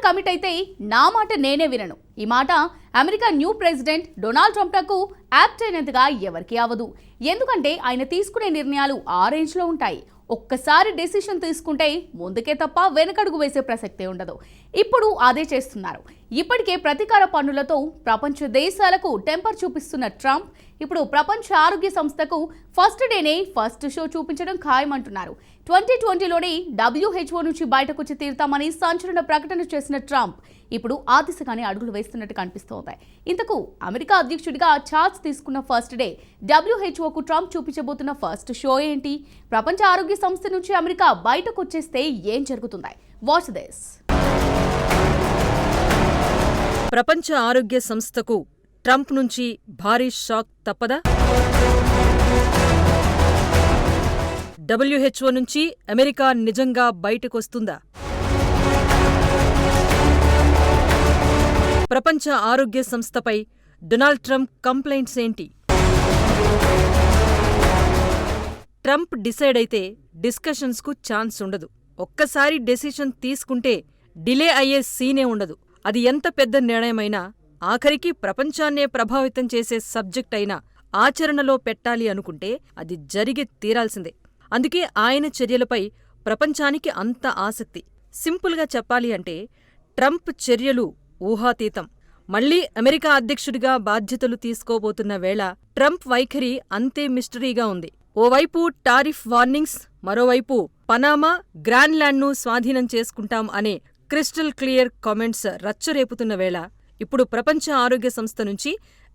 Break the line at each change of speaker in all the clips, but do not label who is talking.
Commit అయితే నా మాట నేనే వినను. ఈ మాట అమెరికా న్యూ ప్రెసిడెంట్ డొనాల్డ్ ట్రంప్కు యాప్ట్ అయినంతగా ఎవరికీ అవ్వదు. ఎందుకంటే ఆయన తీసుకునే నిర్ణయాలు ఆ రేంజ్లో ఉంటాయి. ఒక్కసారి డెసిషన్ తీసుకుంటే ముందుకే తప్ప వెనకడుగు వేసే ప్రసక్తే ఉండదు. ఇప్పుడు అదే చేస్తున్నారు. ఇప్పటికే ప్రతీకార పన్నులతో ప్రపంచ దేశాలకు టెంపర్ చూపిస్తున్న ట్రంప్ ఇప్పుడు ప్రపంచ ఆరోగ్య సంస్థకు ఫస్ట్ డేనే ఫస్ట్ షో చూపించడం ఖాయమంటున్నారు. 2020లోనే WHO నుంచి బయటకొచ్చి తీరుతామని సంచలన ప్రకటన చేసిన ట్రంప్ ఇప్పుడు ఆ దిశగానే అడుగులు వేస్తున్నట్టు కనిపిస్తోంది. ఇంతకు అమెరికా అధ్యక్షుడిగా ఛార్జ్ తీసుకున్న ఫస్ట్ డే WHOకు ట్రంప్ చూపించబోతున్న ఫస్ట్ షో ఏంటి? ప్రపంచ ఆరోగ్య సంస్థ నుంచి అమెరికా బయటకు వచ్చేస్తే ఏం జరుగుతుంది? Watch this.
ప్రపంచ ఆరోగ్య సంస్థకు ట్రంప్ నుంచి భారీ షాక్ తప్పదా? WHO నుంచి అమెరికా నిజంగా బయటకొస్తుందా? ప్రపంచ ఆరోగ్య సంస్థపై డొనాల్డ్ ట్రంప్ కంప్లైంట్స్ ఏంటి? ట్రంప్ డిసైడ్ అయితే డిస్కషన్స్కు ఛాన్స్ ఉండదు. ఒక్కసారి డెసిషన్ తీసుకుంటే డిలే అయ్యే సీనే ఉండదు. అది ఎంత పెద్ద నిర్ణయమైనా, ఆఖరికి ప్రపంచాన్నే ప్రభావితం చేసే సబ్జెక్ట్ అయినా ఆచరణలో పెట్టాలి అనుకుంటే అది జరిగి తీరాల్సిందే. అందుకే ఆయన చర్యలపై ప్రపంచానికి అంత ఆసక్తి. సింపుల్గా చెప్పాలి అంటే ట్రంప్ చర్యలు ఊహాతీతం. మళ్లీ అమెరికా అధ్యక్షుడిగా బాధ్యతలు తీసుకోబోతున్న వేళ ట్రంప్ వైఖరి అంతే మిస్టరీగా ఉంది. ఓవైపు టారిఫ్ వార్నింగ్స్, మరోవైపు పనామా, గ్రాన్లాండ్ను స్వాధీనం చేసుకుంటాం అనే క్రిస్టల్ క్లియర్ కామెంట్స్ రచ్చరేపుతున్న వేళ ఇప్పుడు ప్రపంచ ఆరోగ్య సంస్థ నుంచి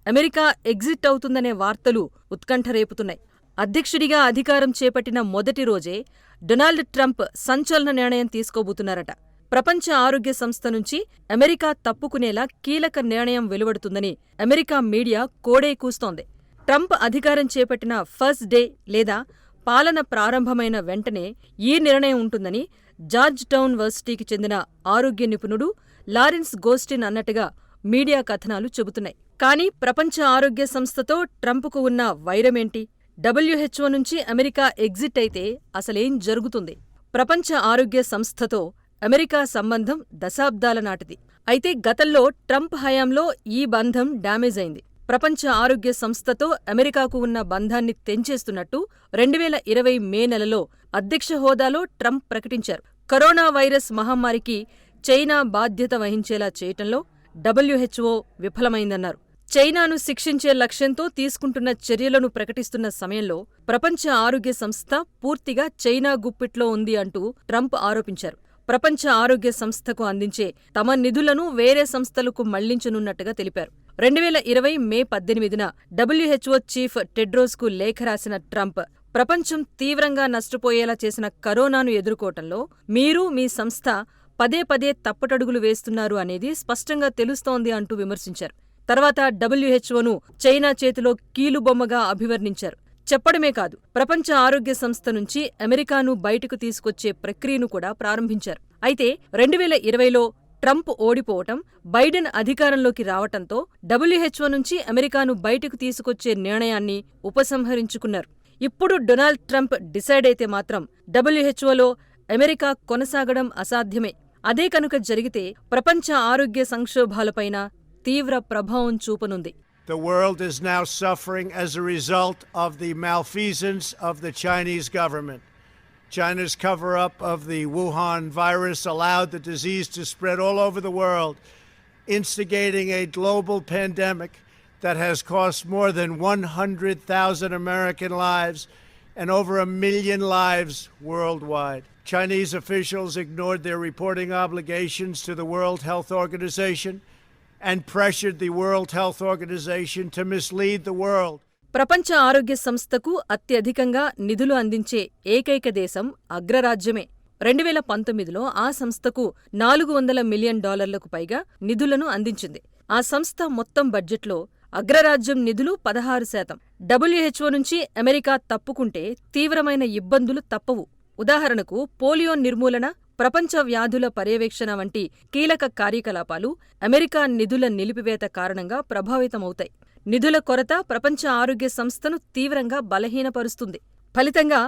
అమెరికా ఎగ్జిట్ అవుతుందనే వార్తలు ఉత్కంఠ రేపుతున్నాయి. అధ్యక్షుడిగా అధికారం చేపట్టిన మొదటి రోజే డొనాల్డ్ ట్రంప్ సంచలన నిర్ణయం తీసుకోబోతున్నారట. ప్రపంచ ఆరోగ్య సంస్థ నుంచి అమెరికా తప్పుకునేలా కీలక నిర్ణయం వెలువడుతుందని అమెరికా మీడియా కోడే కూస్తోంది. ట్రంప్ అధికారం చేపట్టిన ఫస్ట్ డే లేదా పాలన ప్రారంభమైన వెంటనే ఈ నిర్ణయం ఉంటుందని జార్జ్ టౌన్ వర్సిటీకి చెందిన ఆరోగ్య నిపుణుడు లారెన్స్ గోస్టిన్ అన్నట్టుగా మీడియా కథనాలు చెబుతున్నాయి. కానీ ప్రపంచ ఆరోగ్య సంస్థతో ట్రంప్కు ఉన్న వైరమేంటి? WHO నుంచి అమెరికా ఎగ్జిట్ అయితే అసలేం జరుగుతుంది? ప్రపంచ ఆరోగ్య సంస్థతో అమెరికా సంబంధం దశాబ్దాల నాటిది. అయితే గతంలో ట్రంప్ హయాంలో ఈ బంధం డ్యామేజ్ అయింది. ప్రపంచ ఆరోగ్య సంస్థతో అమెరికాకు ఉన్న బంధాన్ని తెంచేస్తున్నట్టు 2020 మే నెలలో అధ్యక్ష హోదాలో ట్రంప్ ప్రకటించారు. కరోనా వైరస్ మహమ్మారికి చైనా బాధ్యత వహించేలా చేయటంలో WHO విఫలమైందన్నారు. చైనాను శిక్షించే లక్ష్యంతో తీసుకుంటున్న చర్యలను ప్రకటిస్తున్న సమయంలో ప్రపంచ ఆరోగ్య సంస్థ పూర్తిగా చైనా గుప్పిట్లో ఉంది అంటూ ట్రంప్ ఆరోపించారు. ప్రపంచ ఆరోగ్య సంస్థకు అందించే తమ నిధులను వేరే సంస్థలకు మళ్లించనున్నట్టుగా తెలిపారు. 2020 మే 18న WHO చీఫ్ టెడ్రోస్కు లేఖ రాసిన ట్రంప్ ప్రపంచం తీవ్రంగా నష్టపోయేలా చేసిన కరోనాను ఎదుర్కోవటంలో మీరు, మీ సంస్థ పదే పదే తప్పటడుగులు వేస్తున్నారు అనేది స్పష్టంగా తెలుస్తోంది అంటూ విమర్శించారు. తర్వాత WHOను చైనా చేతిలో కీలుబొమ్మగా అభివర్ణించారు. చెప్పడమే కాదు, ప్రపంచ ఆరోగ్య సంస్థ నుంచి అమెరికాను బయటకు తీసుకొచ్చే ప్రక్రియను కూడా ప్రారంభించారు. అయితే 2020లో ట్రంప్ ఓడిపోవటం, బైడెన్ అధికారంలోకి రావటంతో WHO నుంచి అమెరికాను బయటకు తీసుకొచ్చే నిర్ణయాన్ని ఉపసంహరించుకున్నారు. ఇప్పుడు డొనాల్డ్ ట్రంప్ డిసైడ్ అయితే మాత్రం WHOలో అమెరికా కొనసాగడం అసాధ్యమే. అదే కనుక జరిగితే ప్రపంచ ఆరోగ్య సంక్షోభాలపైన తీవ్ర ప్రభావం చూపనుంది.
The world is now suffering as a result of the malfeasance of the Chinese government. China's cover-up of the Wuhan virus allowed the disease to spread all over the world, instigating a global pandemic that has cost more than 100,000 American lives and over 1 million lives worldwide. Chinese officials ignored their reporting obligations to the World Health Organization and pressured the World Health Organization to mislead the world.
ప్రపంచ ఆరోగ్య సంస్థకు అత్యధికంగా నిధులు అందించే ఏకైక దేశం అగ్రరాజ్యమే. 2019లో ఆ సంస్థకు $400 మిలియన్ పైగా నిధులను అందించింది. ఆ సంస్థ మొత్తం బడ్జెట్లో అగ్రరాజ్యం నిధులు 16%. WHO నుంచి అమెరికా తప్పుకుంటే తీవ్రమైన ఇబ్బందులు తప్పవు. ఉదాహరణకు పోలియో నిర్మూలన, ప్రపంచ వ్యాధుల పర్యవేక్షణ వంటి కీలక కార్యకలాపాలు అమెరికా నిధుల నిలిపివేత కారణంగా ప్రభావితమవుతాయి. నిధుల కొరత ప్రపంచ ఆరోగ్య సంస్థను తీవ్రంగా బలహీనపరుస్తుంది. ఫలితంగా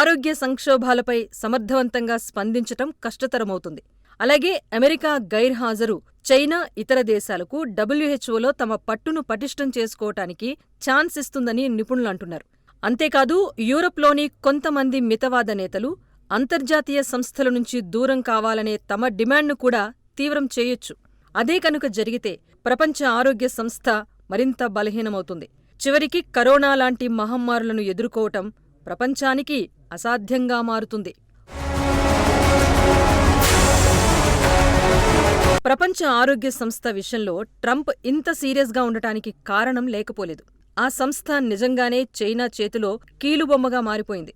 ఆరోగ్య సంక్షోభాలపై సమర్థవంతంగా స్పందించటం కష్టతరమవుతుంది. అలాగే అమెరికా గైర్హాజరు చైనా ఇతర దేశాలకు డబ్ల్యూహెచ్ఓలో తమ పట్టును పటిష్టం చేసుకోవటానికి ఛాన్స్ ఇస్తుందని నిపుణులంటున్నారు. అంతేకాదు యూరప్లోని కొంతమంది మితవాద నేతలు అంతర్జాతీయ సంస్థల నుంచి దూరం కావాలనే తమ డిమాండ్ను కూడా తీవ్రం చేయొచ్చు. అదే కనుక జరిగితే ప్రపంచ ఆరోగ్య సంస్థ మరింత బలహీనమవుతుంది. చివరికి కరోనా లాంటి మహమ్మారులను ఎదుర్కోవటం ప్రపంచానికి అసాధ్యంగా మారుతుంది. ప్రపంచ ఆరోగ్య సంస్థ విషయంలో ట్రంప్ ఇంత సీరియస్గా ఉండటానికి కారణం లేకపోలేదు. ఆ సంస్థ నిజంగానే చైనా చేతిలో కీలుబొమ్మగా మారిపోయింది.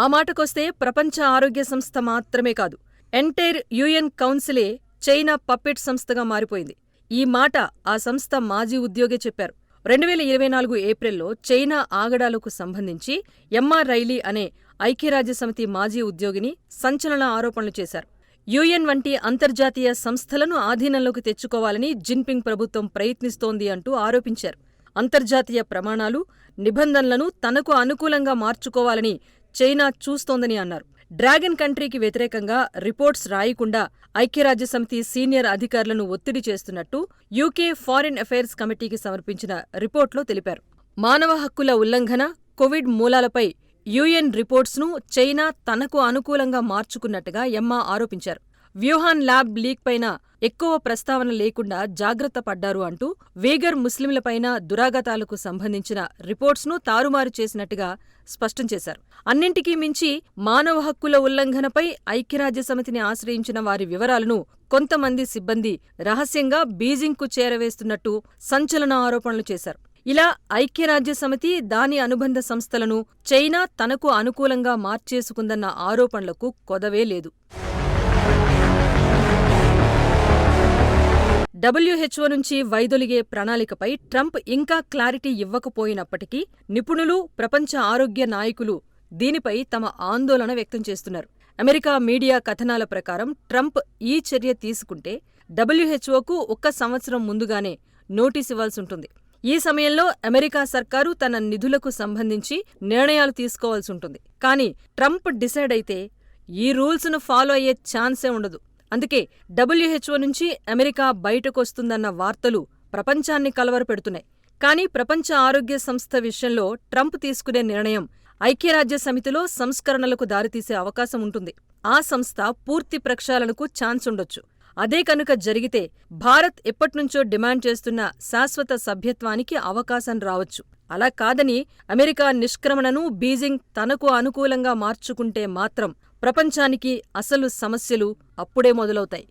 ఆ మాటకొస్తే ప్రపంచ ఆరోగ్య సంస్థ మాత్రమే కాదు, ఎంటైర్ యుఎన్ కౌన్సిలే చైనా పప్పెట్ సంస్థగా మారిపోయింది. ఈ మాట ఆ సంస్థ మాజీ ఉద్యోగే చెప్పారు. 2024 ఏప్రిల్లో చైనా ఆగడాలకు సంబంధించి ఎంఆర్ రైలీ అనే ఐక్యరాజ్యసమితి మాజీ ఉద్యోగిని సంచలన ఆరోపణలు చేశారు. యుఎన్ వంటి అంతర్జాతీయ సంస్థలను ఆధీనంలోకి తెచ్చుకోవాలని జిన్పింగ్ ప్రభుత్వం ప్రయత్నిస్తోంది అంటూ ఆరోపించారు. అంతర్జాతీయ ప్రమాణాలు, నిబంధనలను తనకు అనుకూలంగా మార్చుకోవాలని చైనా చూస్తోందని అన్నారు. డ్రాగన్ కంట్రీకి వ్యతిరేకంగా రిపోర్ట్స్ రాయకుండా ఐక్యరాజ్యసమితి సీనియర్ అధికారులను ఒత్తిడి చేస్తున్నట్టు యూకే ఫారిన్ అఫైర్స్ కమిటీకి సమర్పించిన రిపోర్ట్లో తెలిపారు. మానవ హక్కుల ఉల్లంఘన, కోవిడ్ మూలాలపై యుఎన్ రిపోర్ట్స్ను చైనా తనకు అనుకూలంగా మార్చుకున్నట్టుగా ఎమ్మా ఆరోపించారు. వ్యూహాన్ ల్యాబ్ లీక్ పైన ఎక్కువ ప్రస్తావన లేకుండా జాగ్రత్త పడ్డారు అంటూ వేగర్ ముస్లింలపైన దురాగతాలకు సంబంధించిన రిపోర్ట్స్ను తారుమారు చేసినట్టుగా స్పష్టం చేశారు. అన్నింటికీ మించి మానవ హక్కుల ఉల్లంఘనపై ఐక్యరాజ్యసమితిని ఆశ్రయించిన వారి వివరాలను కొంతమంది సిబ్బంది రహస్యంగా బీజింగ్కు చేరవేస్తున్నట్టు సంచలన ఆరోపణలు చేశారు. ఇలా ఐక్యరాజ్యసమితి, దాని అనుబంధ సంస్థలను చైనా తనకు అనుకూలంగా మార్చేసుకుందన్న ఆరోపణలకు కొదవే లేదు. డబ్ల్యూహెచ్ఓ నుంచి వైదొలిగే ప్రణాళికపై ట్రంప్ ఇంకా క్లారిటీ ఇవ్వకపోయినప్పటికీ నిపుణులు, ప్రపంచ ఆరోగ్య నాయకులు దీనిపై తమ ఆందోళన వ్యక్తం చేస్తున్నారు. అమెరికా మీడియా కథనాల ప్రకారం ట్రంప్ ఈ చర్య తీసుకుంటే డబ్ల్యూహెచ్ఓకు 1 సంవత్సరం ముందుగానే నోటీస్ ఇవ్వాల్సుంటుంది. ఈ సమయంలో అమెరికా సర్కారు తన నిధులకు సంబంధించి నిర్ణయాలు తీసుకోవాల్సుంటుంది. కానీ ట్రంప్ డిసైడ్ అయితే ఈ రూల్స్ను ఫాలో అయ్యే ఛాన్సే ఉండదు. అందుకే డబ్ల్యూహెచ్ఓ నుంచి అమెరికా బయటకొస్తుందన్న వార్తలు ప్రపంచాన్ని కలవరపెడుతున్నాయి. కానీ ప్రపంచ ఆరోగ్య సంస్థ విషయంలో ట్రంప్ తీసుకునే నిర్ణయం ఐక్యరాజ్యసమితిలో సంస్కరణలకు దారితీసే అవకాశం ఉంటుంది. ఆ సంస్థ పూర్తి ప్రక్షాళనకు ఛాన్స్ ఉండొచ్చు. అదే కనుక జరిగితే భారత్ ఎప్పట్నుంచో డిమాండ్ చేస్తున్న శాశ్వత సభ్యత్వానికి అవకాశం రావచ్చు. అలా కాదని అమెరికా నిష్క్రమణను బీజింగ్ తనకు అనుకూలంగా మార్చుకుంటే మాత్రం ప్రపంచానికి అసలు సమస్యలు అప్పుడే మొదలవుతాయి.